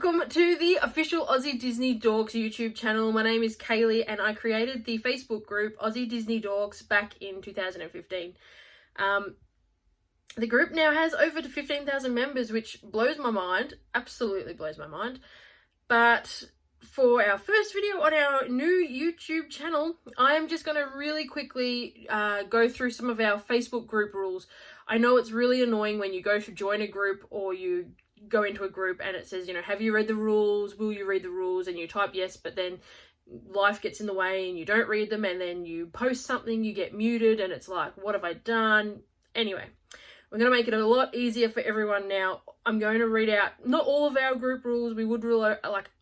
Welcome to the official Aussie Disney Dorks YouTube channel. My name is Kaylee and I created the Facebook group Aussie Disney Dorks back in 2015. The group now has over 15,000 members, which blows my mind, absolutely blows my mind. But for our first video on our new YouTube channel, I am just going to really quickly go through some of our Facebook group rules. I know it's really annoying when you go to join a group or you go into a group and it says, you know, have you read the rules? Will you read the rules? And you type yes, but then life gets in the way and you don't read them, and then you post something, you get muted, and it's like, what have I done? Anyway, we're going to make it a lot easier for everyone now. I'm going to read out not all of our group rules. We would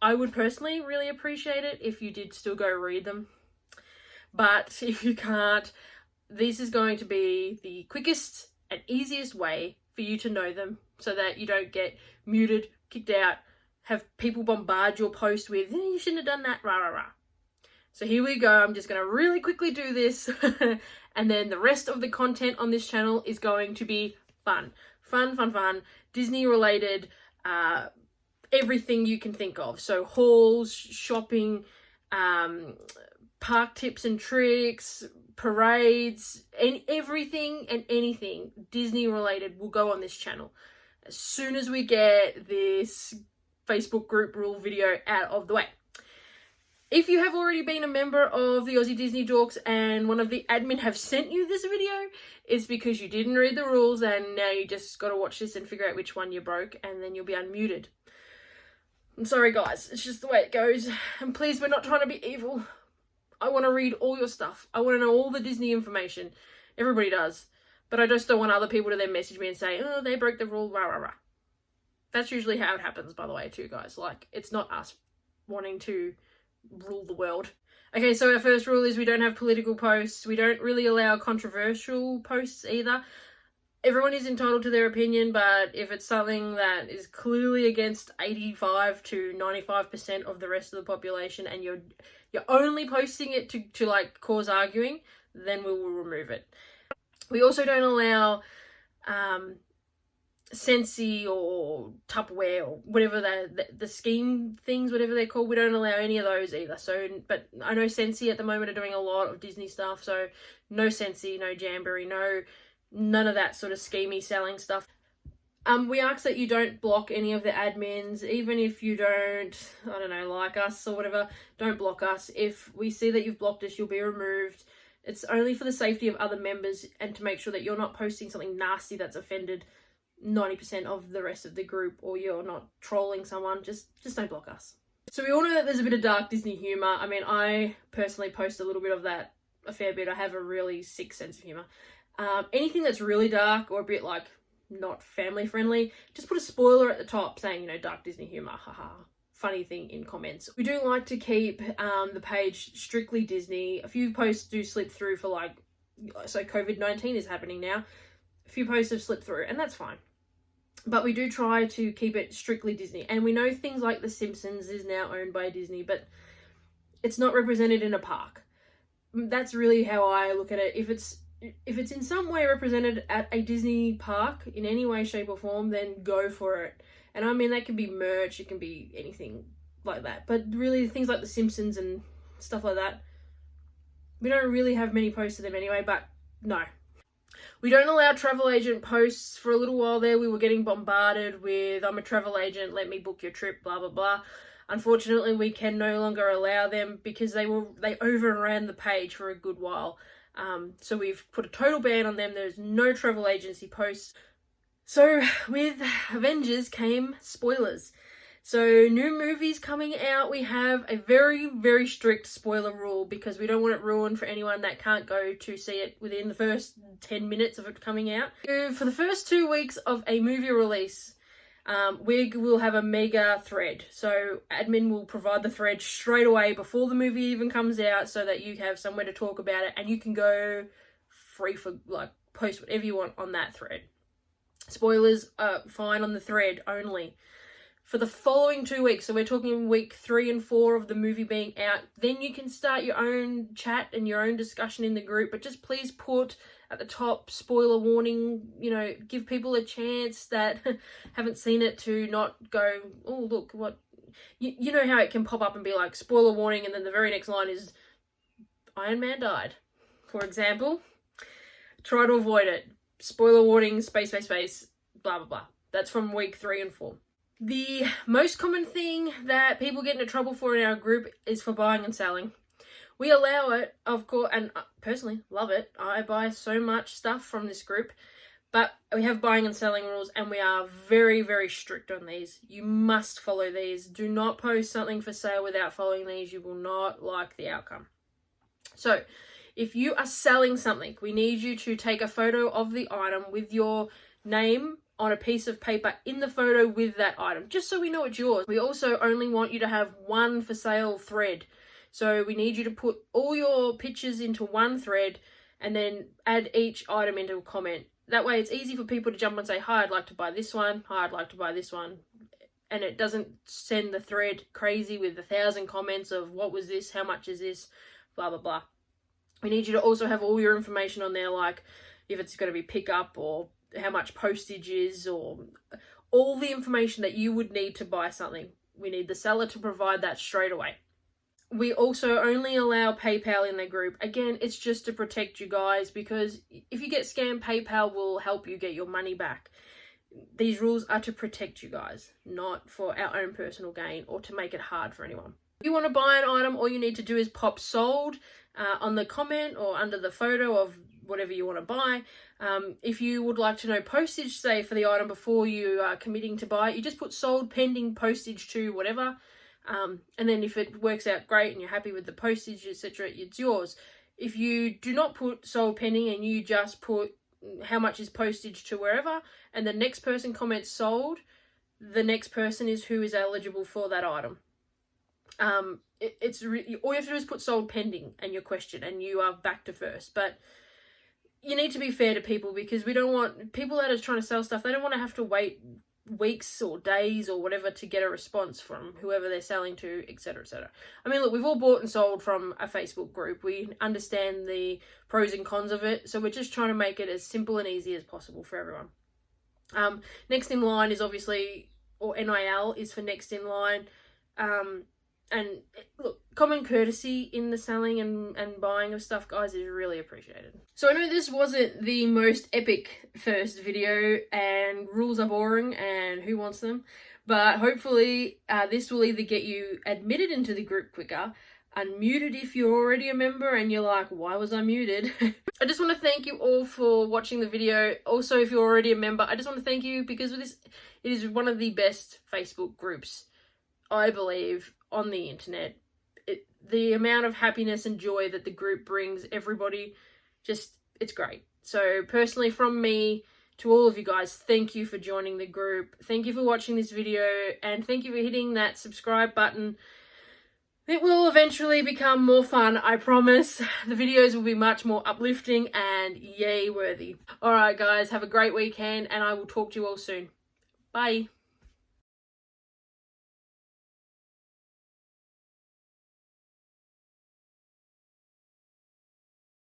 I would personally really appreciate it if you did still go read them. But if you can't, this is going to be the quickest and easiest way for you to know them, so that you don't get muted, kicked out, have people bombard your post with, you shouldn't have done that, rah, rah, rah. So here we go. I'm just going to really quickly do this. And then the rest of the content on this channel is going to be fun. Fun. Disney related, everything you can think of. So hauls, shopping, park tips and tricks, parades, and everything and anything Disney related will go on this channel as soon as we get this Facebook group rule video out of the way. If you have already been a member of the Aussie Disney Dorks and one of the admin have sent you this video, it's because you didn't read the rules and now you just got to watch this and figure out which one you broke, and then you'll be unmuted. I'm sorry guys, it's just the way it goes. And please, we're not trying to be evil. I want to read all your stuff. I want to know all the Disney information. Everybody does. But I just don't want other people to then message me and say, oh, they broke the rule, rah, rah, rah. That's usually how it happens, by the way, too, guys. Like, it's not us wanting to rule the world. Okay, so our first rule is we don't have political posts. We don't really allow controversial posts either. Everyone is entitled to their opinion, but if it's something that is clearly against 85 to 95% of the rest of the population and you're only posting it to like cause arguing, then we will remove it. We also don't allow Scentsy or Tupperware or whatever the scheme things, whatever they're called. We don't allow any of those either. So, but I know Scentsy at the moment are doing a lot of Disney stuff, so no Scentsy, no Jamboree, none of that sort of schemey selling stuff. We ask that you don't block any of the admins, even if you don't, I don't know, like us or whatever, don't block us. If we see that you've blocked us, you'll be removed. It's only for the safety of other members and to make sure that you're not posting something nasty that's offended 90% of the rest of the group, or you're not trolling someone. Just don't block us. So we all know that there's a bit of dark Disney humour. I mean, I personally post a little bit of that, a fair bit. I have a really sick sense of humour. Anything that's really dark or a bit like not family friendly, just put a spoiler at the top saying, you know, dark Disney humor, haha, funny thing in comments. We do like to keep the page strictly Disney. A few posts do slip through for like, so COVID-19 is happening now. A few posts have slipped through and that's fine. But we do try to keep it strictly Disney. And we know things like The Simpsons is now owned by Disney, but it's not represented in a park. That's really how I look at it. If it's in some way represented at a Disney park in any way, shape or form, then go for it. And I mean, that can be merch, it can be anything like that. But really things like The Simpsons and stuff like that, we don't really have many posts of them anyway, but no. We don't allow travel agent posts. For a little while there, we were getting bombarded with, I'm a travel agent, let me book your trip, blah, blah, blah. Unfortunately, we can no longer allow them because they overran the page for a good while. So we've put a total ban on them. There's no travel agency posts. So with Avengers came spoilers. So new movies coming out, we have a very, very strict spoiler rule because we don't want it ruined for anyone that can't go to see it within the first 10 minutes of it coming out. So for the first 2 weeks of a movie release, we will have a mega thread. So admin will provide the thread straight away before the movie even comes out so that you have somewhere to talk about it and you can go free for like post whatever you want on that thread. Spoilers are fine on the thread only. For the following 2 weeks, so we're talking week 3 and 4 of the movie being out, then you can start your own chat and your own discussion in the group, but just please put at the top spoiler warning, you know, give people a chance that haven't seen it to not go, oh look, what you know how it can pop up and be like, spoiler warning, and then the very next line is, Iron Man died, for example. Try to avoid it. Spoiler warning, space, blah, blah, blah. That's from week 3 and 4. The most common thing that people get into trouble for in our group is for buying and selling. We allow it, of course, and I personally love it. I buy so much stuff from this group, but we have buying and selling rules, and we are very, very strict on these. You must follow these. Do not post something for sale without following these. You will not like the outcome. So, if you are selling something, we need you to take a photo of the item with your name on a piece of paper in the photo with that item, just so we know it's yours. We also only want you to have one for sale thread. So we need you to put all your pictures into one thread and then add each item into a comment. That way it's easy for people to jump and say, hi, I'd like to buy this one. Hi, I'd like to buy this one. And it doesn't send the thread crazy with 1,000 comments of what was this, how much is this, blah, blah, blah. We need you to also have all your information on there, like if it's going to be pickup or how much postage is, or all the information that you would need to buy something. We need the seller to provide that straight away. We also only allow PayPal in the group. Again, it's just to protect you guys, because if you get scammed, PayPal will help you get your money back. These rules are to protect you guys, not for our own personal gain or to make it hard for anyone. If you want to buy an item, all you need to do is pop sold on the comment or under the photo of whatever you want to buy. If you would like to know postage, say, for the item before you are committing to buy it, you just put sold pending postage to whatever. And then if it works out great and you're happy with the postage, etc., it's yours. If you do not put sold pending and you just put how much is postage to wherever, and the next person comments sold, the next person is who is eligible for that item. All you have to do is put sold pending and your question, and you are back to first. But you need to be fair to people, because we don't want people that are trying to sell stuff, they don't want to have to wait weeks or days or whatever to get a response from whoever they're selling to, etc., etc. I mean, look, we've all bought and sold from a Facebook group. We understand the pros and cons of it, so we're just trying to make it as simple and easy as possible for everyone. Next in line is obviously, or NIL is for next in line. And look, common courtesy in the selling and buying of stuff, guys, is really appreciated. So I know this wasn't the most epic first video, and rules are boring and who wants them, but hopefully this will either get you admitted into the group quicker, unmuted if you're already a member and you're like, why was I muted? I just want to thank you all for watching the video. Also, if you're already a member, I just want to thank you, because it is one of the best Facebook groups, I believe, on the internet. The amount of happiness and joy that the group brings everybody, it's great. So personally, from me to all of you guys, thank you for joining the group. Thank you for watching this video, and thank you for hitting that subscribe button. It will eventually become more fun, I promise. The videos will be much more uplifting and yay worthy. Alright guys, have a great weekend, and I will talk to you all soon. Bye.